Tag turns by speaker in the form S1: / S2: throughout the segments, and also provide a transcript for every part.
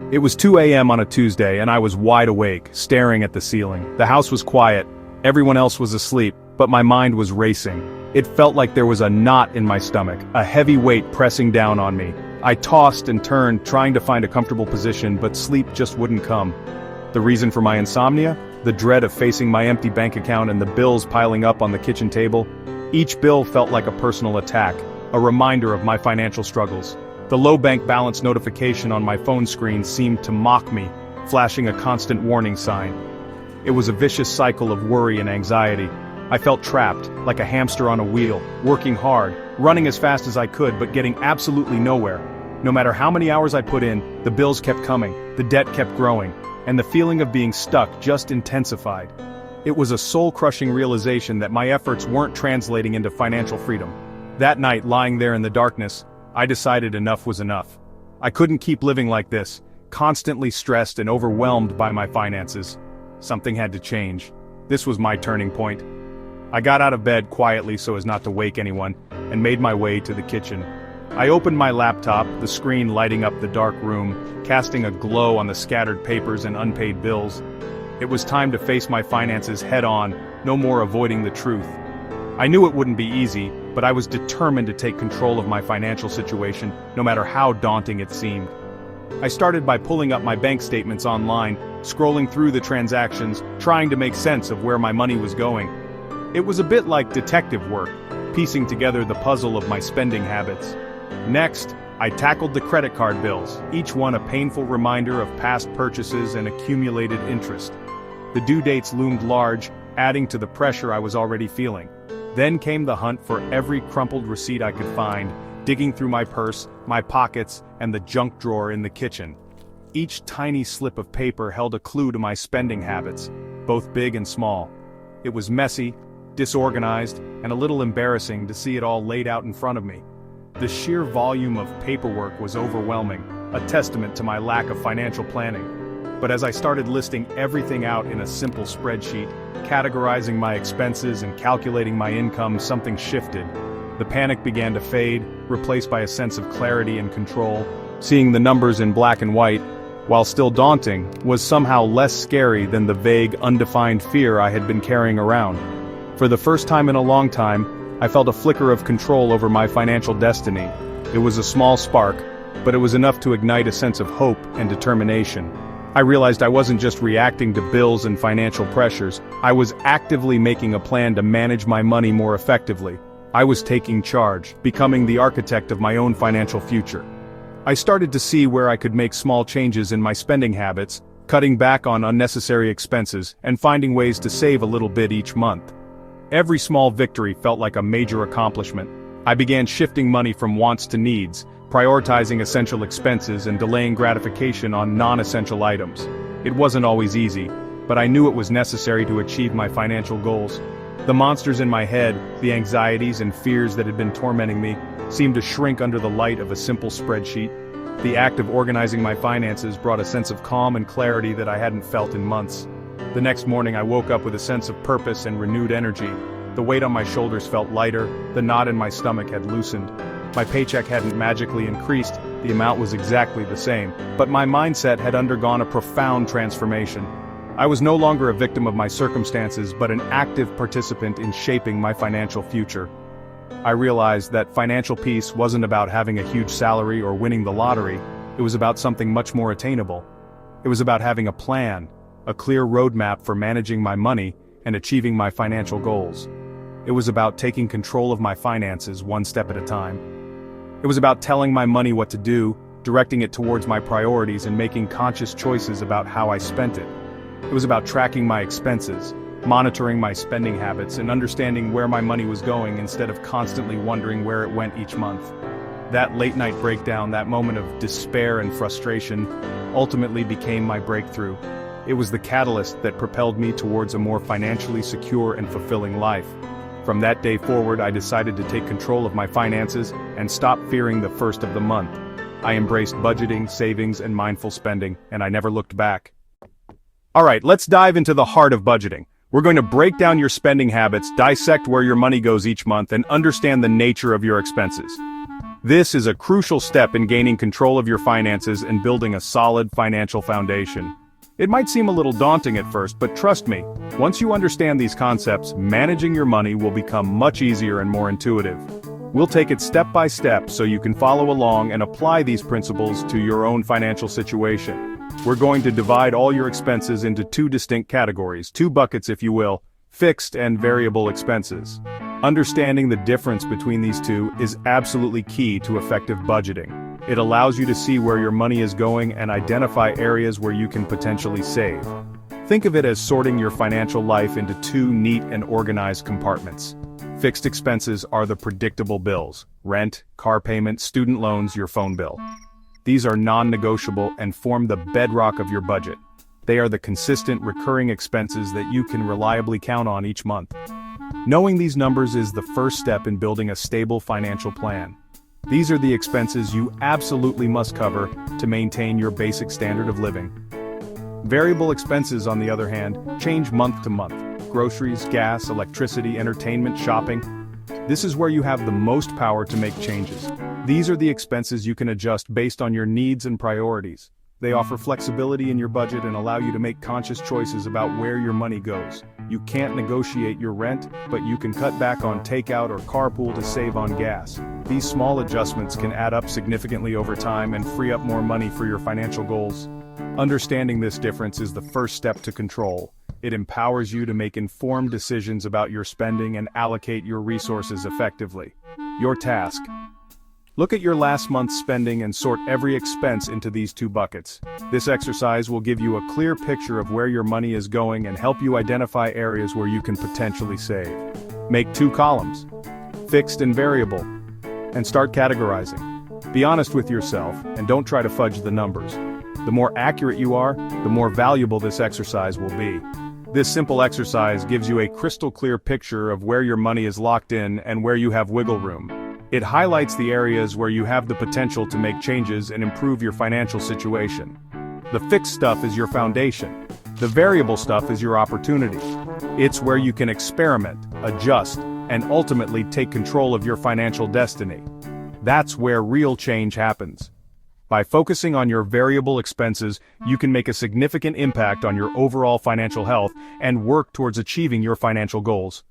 S1: It was 2 a.m. on a Tuesday and I was wide awake, staring at the ceiling. The house was quiet, everyone else was asleep, but my mind was racing. It felt like there was a knot in my stomach, a heavy weight pressing down on me. I tossed and turned, trying to find a comfortable position, but sleep just wouldn't come. The reason for my insomnia? The dread of facing my empty bank account and the bills piling up on the kitchen table. Each bill felt like a personal attack, a reminder of my financial struggles. The low bank balance notification on my phone screen seemed to mock me, flashing a constant warning sign. It was a vicious cycle of worry and anxiety. I felt trapped, like a hamster on a wheel, working hard, running as fast as I could but getting absolutely nowhere. No matter how many hours I put in, the bills kept coming, the debt kept growing, and the feeling of being stuck just intensified. It was a soul-crushing realization that my efforts weren't translating into financial freedom. That night, lying there in the darkness, I decided enough was enough. I couldn't keep living like this, constantly stressed and overwhelmed by my finances. Something had to change. This was my turning point. I got out of bed quietly so as not to wake anyone, and made my way to the kitchen. I opened my laptop, the screen lighting up the dark room, casting a glow on the scattered papers and unpaid bills. It was time to face my finances head-on, no more avoiding the truth. I knew it wouldn't be easy, but I was determined to take control of my financial situation, no matter how daunting it seemed. I started by pulling up my bank statements online, scrolling through the transactions, trying to make sense of where my money was going. It was a bit like detective work, piecing together the puzzle of my spending habits. Next, I tackled the credit card bills, each one a painful reminder of past purchases and accumulated interest. The due dates loomed large, adding to the pressure I was already feeling. Then came the hunt for every crumpled receipt I could find, digging through my purse, my pockets, and the junk drawer in the kitchen. Each tiny slip of paper held a clue to my spending habits, both big and small. It was messy, disorganized, and a little embarrassing to see it all laid out in front of me. The sheer volume of paperwork was overwhelming, a testament to my lack of financial planning. But as I started listing everything out in a simple spreadsheet, categorizing my expenses and calculating my income, something shifted. The panic began to fade, replaced by a sense of clarity and control. Seeing the numbers in black and white, while still daunting, was somehow less scary than the vague, undefined fear I had been carrying around. For the first time in a long time, I felt a flicker of control over my financial destiny. It was a small spark, but it was enough to ignite a sense of hope and determination. I realized I wasn't just reacting to bills and financial pressures, I was actively making a plan to manage my money more effectively. I was taking charge, becoming the architect of my own financial future. I started to see where I could make small changes in my spending habits, cutting back on unnecessary expenses, and finding ways to save a little bit each month. Every small victory felt like a major accomplishment. I began shifting money from wants to needs, prioritizing essential expenses and delaying gratification on non-essential items. It wasn't always easy, but I knew it was necessary to achieve my financial goals. The monsters in my head, the anxieties and fears that had been tormenting me, seemed to shrink under the light of a simple spreadsheet. The act of organizing my finances brought a sense of calm and clarity that I hadn't felt in months. The next morning I woke up with a sense of purpose and renewed energy. The weight on my shoulders felt lighter, the knot in my stomach had loosened. My paycheck hadn't magically increased, the amount was exactly the same, but my mindset had undergone a profound transformation. I was no longer a victim of my circumstances but an active participant in shaping my financial future. I realized that financial peace wasn't about having a huge salary or winning the lottery, it was about something much more attainable. It was about having a plan, a clear roadmap for managing my money and achieving my financial goals. It was about taking control of my finances one step at a time. It was about telling my money what to do, directing it towards my priorities and making conscious choices about how I spent it. It was about tracking my expenses, monitoring my spending habits and understanding where my money was going instead of constantly wondering where it went each month. That late-night breakdown, that moment of despair and frustration, ultimately became my breakthrough. It was the catalyst that propelled me towards a more financially secure and fulfilling life. From that day forward, I decided to take control of my finances and stop fearing the first of the month. I embraced budgeting, savings, and mindful spending, and I never looked back. Alright, let's dive into the heart of budgeting. We're going to break down your spending habits, dissect where your money goes each month, and understand the nature of your expenses. This is a crucial step in gaining control of your finances and building a solid financial foundation. It might seem a little daunting at first, but trust me, once you understand these concepts, managing your money will become much easier and more intuitive. We'll take it step by step so you can follow along and apply these principles to your own financial situation. We're going to divide all your expenses into two distinct categories, two buckets if you will, fixed and variable expenses. Understanding the difference between these two is absolutely key to effective budgeting. It allows you to see where your money is going and identify areas where you can potentially save. Think of it as sorting your financial life into two neat and organized compartments. Fixed expenses are the predictable bills: rent, car payment, student loans, your phone bill. These are non-negotiable and form the bedrock of your budget. They are the consistent, recurring expenses that you can reliably count on each month. Knowing these numbers is the first step in building a stable financial plan. These are the expenses you absolutely must cover to maintain your basic standard of living. Variable expenses, on the other hand, change month to month. Groceries, gas, electricity, entertainment, shopping. This is where you have the most power to make changes. These are the expenses you can adjust based on your needs and priorities. They offer flexibility in your budget and allow you to make conscious choices about where your money goes. You can't negotiate your rent, but you can cut back on takeout or carpool to save on gas. These small adjustments can add up significantly over time and free up more money for your financial goals. Understanding this difference is the first step to control. It empowers you to make informed decisions about your spending and allocate your resources effectively. Your task: look at your last month's spending and sort every expense into these two buckets. This exercise will give you a clear picture of where your money is going and help you identify areas where you can potentially save. Make two columns, fixed and variable, and start categorizing. Be honest with yourself and don't try to fudge the numbers. The more accurate you are, the more valuable this exercise will be. This simple exercise gives you a crystal clear picture of where your money is locked in and where you have wiggle room. It highlights the areas where you have the potential to make changes and improve your financial situation. The fixed stuff is your foundation. The variable stuff is your opportunity. It's where you can experiment, adjust, and ultimately take control of your financial destiny. That's where real change happens. By focusing on your variable expenses, you can make a significant impact on your overall financial health and work towards achieving your financial goals.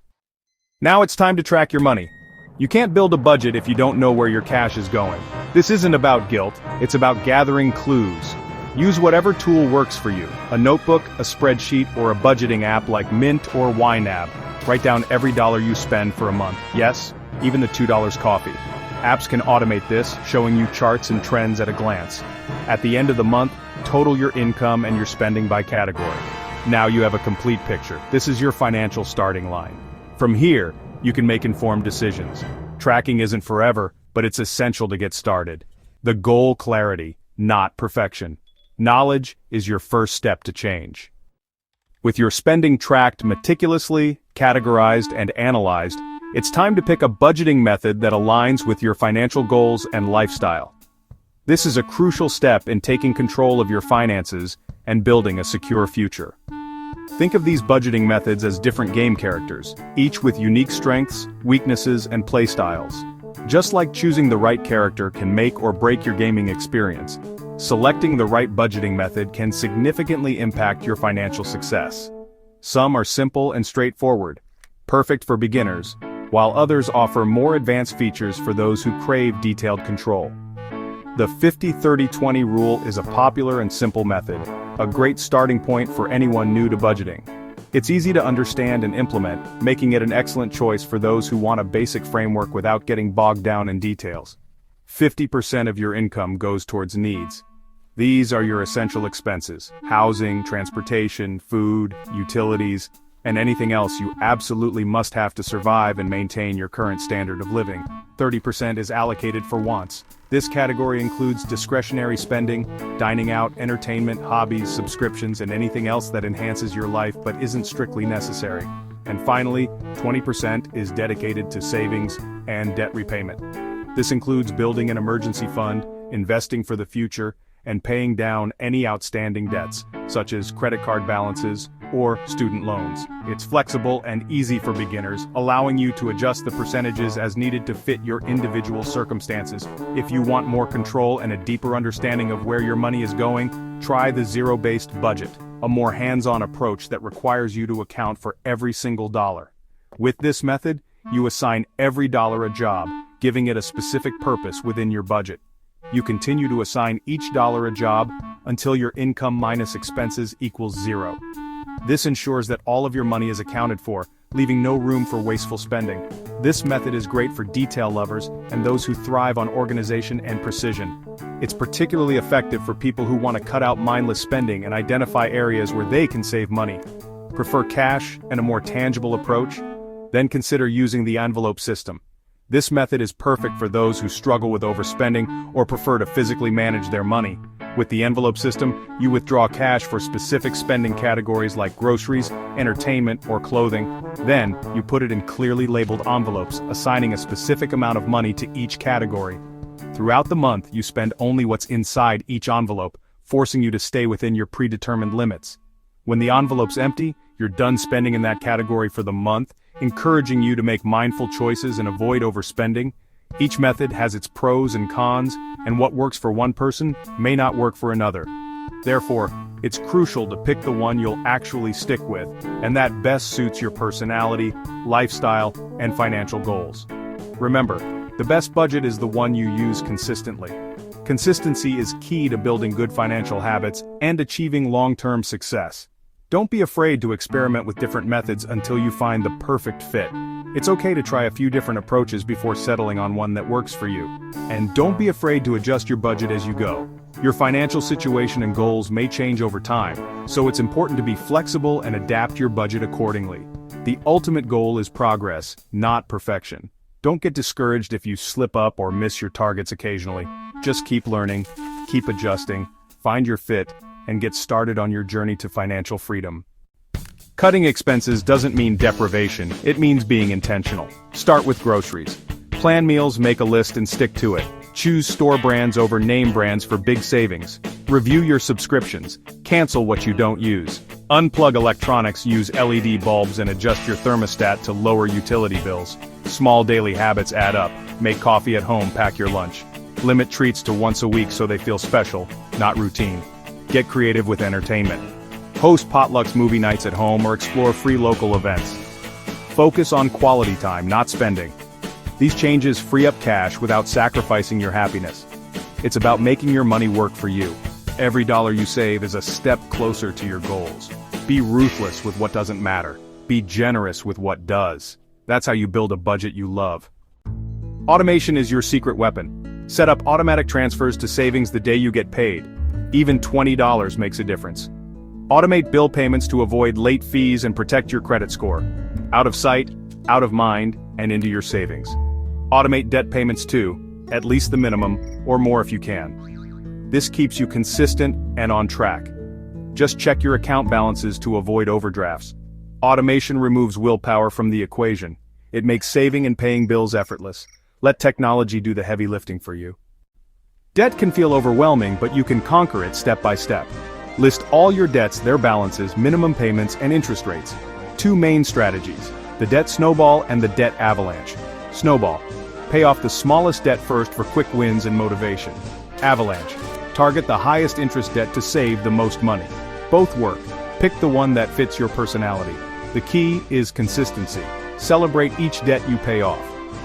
S1: Now it's time to track your money. You can't build a budget if you don't know where your cash is going. This isn't about guilt, it's about gathering clues. Use whatever tool works for you: a notebook, a spreadsheet, or a budgeting app like Mint or YNAB. Write down every dollar you spend for a month. Yes, even the $2 coffee. Apps can automate this, showing you charts and trends at a glance. At the end of the month, total your income and your spending by category. Now you have a complete picture. This is your financial starting line. From here, you can make informed decisions. Tracking isn't forever, but it's essential to get started. The goal: clarity, not perfection. Knowledge is your first step to change. With your spending tracked meticulously, categorized, and analyzed, it's time to pick a budgeting method that aligns with your financial goals and lifestyle. This is a crucial step in taking control of your finances and building a secure future. Think of these budgeting methods as different game characters, each with unique strengths, weaknesses, and play styles. Just like choosing the right character can make or break your gaming experience, selecting the right budgeting method can significantly impact your financial success. Some are simple and straightforward, perfect for beginners, while others offer more advanced features for those who crave detailed control. The 50-30-20 rule is a popular and simple method, a great starting point for anyone new to budgeting. It's easy to understand and implement, making it an excellent choice for those who want a basic framework without getting bogged down in details. 50% of your income goes towards needs. These are your essential expenses: housing, transportation, food, utilities, and anything else you absolutely must have to survive and maintain your current standard of living. 30% is allocated for wants. This category includes discretionary spending, dining out, entertainment, hobbies, subscriptions, and anything else that enhances your life but isn't strictly necessary. And finally, 20% is dedicated to savings and debt repayment. This includes building an emergency fund, investing for the future, and paying down any outstanding debts, such as credit card balances or student loans. It's flexible and easy for beginners, allowing you to adjust the percentages as needed to fit your individual circumstances. If you want more control and a deeper understanding of where your money is going, try the zero-based budget, a more hands-on approach that requires you to account for every single dollar. With this method, you assign every dollar a job, giving it a specific purpose within your budget. You continue to assign each dollar a job until your income minus expenses equals zero. This ensures that all of your money is accounted for, leaving no room for wasteful spending. This method is great for detail lovers and those who thrive on organization and precision. It's particularly effective for people who want to cut out mindless spending and identify areas where they can save money. Prefer cash and a more tangible approach? Then consider using the envelope system. This method is perfect for those who struggle with overspending or prefer to physically manage their money. With the envelope system, you withdraw cash for specific spending categories like groceries, entertainment, or clothing. Then, you put it in clearly labeled envelopes, assigning a specific amount of money to each category. Throughout the month, you spend only what's inside each envelope, forcing you to stay within your predetermined limits. When the envelope's empty, you're done spending in that category for the month, encouraging you to make mindful choices and avoid overspending. Each method has its pros and cons, and what works for one person may not work for another. Therefore, it's crucial to pick the one you'll actually stick with, and that best suits your personality, lifestyle, and financial goals. Remember, the best budget is the one you use consistently. Consistency is key to building good financial habits and achieving long-term success. Don't be afraid to experiment with different methods until you find the perfect fit. It's okay to try a few different approaches before settling on one that works for you. And don't be afraid to adjust your budget as you go. Your financial situation and goals may change over time, so it's important to be flexible and adapt your budget accordingly. The ultimate goal is progress, not perfection. Don't get discouraged if you slip up or miss your targets occasionally. Just keep learning, keep adjusting, find your fit, and get started on your journey to financial freedom. Cutting expenses doesn't mean deprivation, it means being intentional. Start with groceries. Plan meals, make a list and stick to it. Choose store brands over name brands for big savings. Review your subscriptions. Cancel what you don't use. Unplug electronics, use LED bulbs and adjust your thermostat to lower utility bills. Small daily habits add up. Make coffee at home, pack your lunch. Limit treats to once a week so they feel special, not routine. Get creative with entertainment. Host potlucks, movie nights at home, or explore free local events. Focus on quality time, not spending. These changes free up cash without sacrificing your happiness. It's about making your money work for you. Every dollar you save is a step closer to your goals. Be ruthless with what doesn't matter. Be generous with what does. That's how you build a budget you love. Automation is your secret weapon. Set up automatic transfers to savings the day you get paid. Even $20 makes a difference. Automate bill payments to avoid late fees and protect your credit score. Out of sight, out of mind, and into your savings. Automate debt payments too, at least the minimum, or more if you can. This keeps you consistent and on track. Just check your account balances to avoid overdrafts. Automation removes willpower from the equation. It makes saving and paying bills effortless. Let technology do the heavy lifting for you. Debt can feel overwhelming, but you can conquer it step by step. List all your debts, their balances, minimum payments, and interest rates. Two main strategies: the debt snowball and the debt avalanche. Snowball. Pay off the smallest debt first for quick wins and motivation. Avalanche. Target the highest interest debt to save the most money. Both work. Pick the one that fits your personality. The key is consistency. Celebrate each debt you pay off.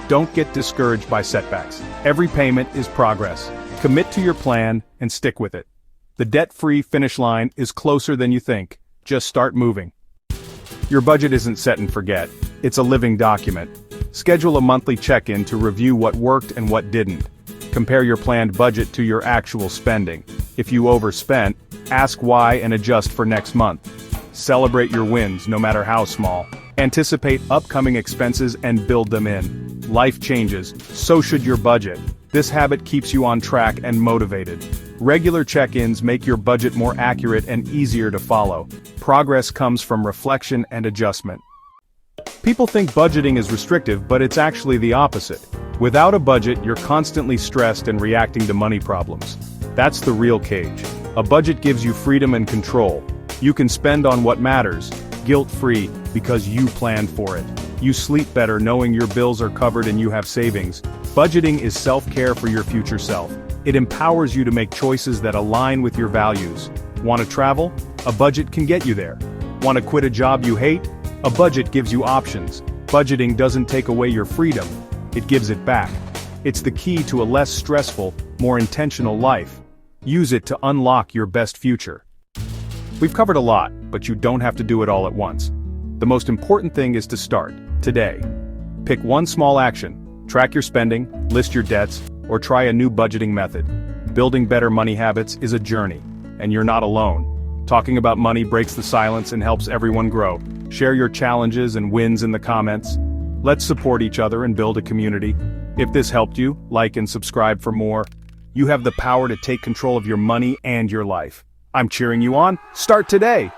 S1: Don't get discouraged by setbacks. Every payment is progress. Commit to your plan and stick with it. The debt-free finish line is closer than you think. Just start moving. Your budget isn't set and forget. It's a living document. Schedule a monthly check-in to review what worked and what didn't. Compare your planned budget to your actual spending. If you overspent, ask why and adjust for next month. Celebrate your wins, no matter how small. Anticipate upcoming expenses and build them in. Life changes, so should your budget. This habit keeps you on track and motivated. Regular check-ins make your budget more accurate and easier to follow. Progress comes from reflection and adjustment. People think budgeting is restrictive, but it's actually the opposite. Without a budget, you're constantly stressed and reacting to money problems. That's the real cage. A budget gives you freedom and control. You can spend on what matters, guilt-free, because you planned for it. You sleep better knowing your bills are covered and you have savings. Budgeting is self-care for your future self. It empowers you to make choices that align with your values. Want to travel? A budget can get you there. Want to quit a job you hate? A budget gives you options. Budgeting doesn't take away your freedom, it gives it back. It's the key to a less stressful, more intentional life. Use it to unlock your best future. We've covered a lot, but you don't have to do it all at once. The most important thing is to start, today. Pick one small action, track your spending, list your debts, or try a new budgeting method. Building better money habits is a journey, and you're not alone. Talking about money breaks the silence and helps everyone grow. Share your challenges and wins in the comments. Let's support each other and build a community. If this helped you, like and subscribe for more. You have the power to take control of your money and your life. I'm cheering you on. Start today!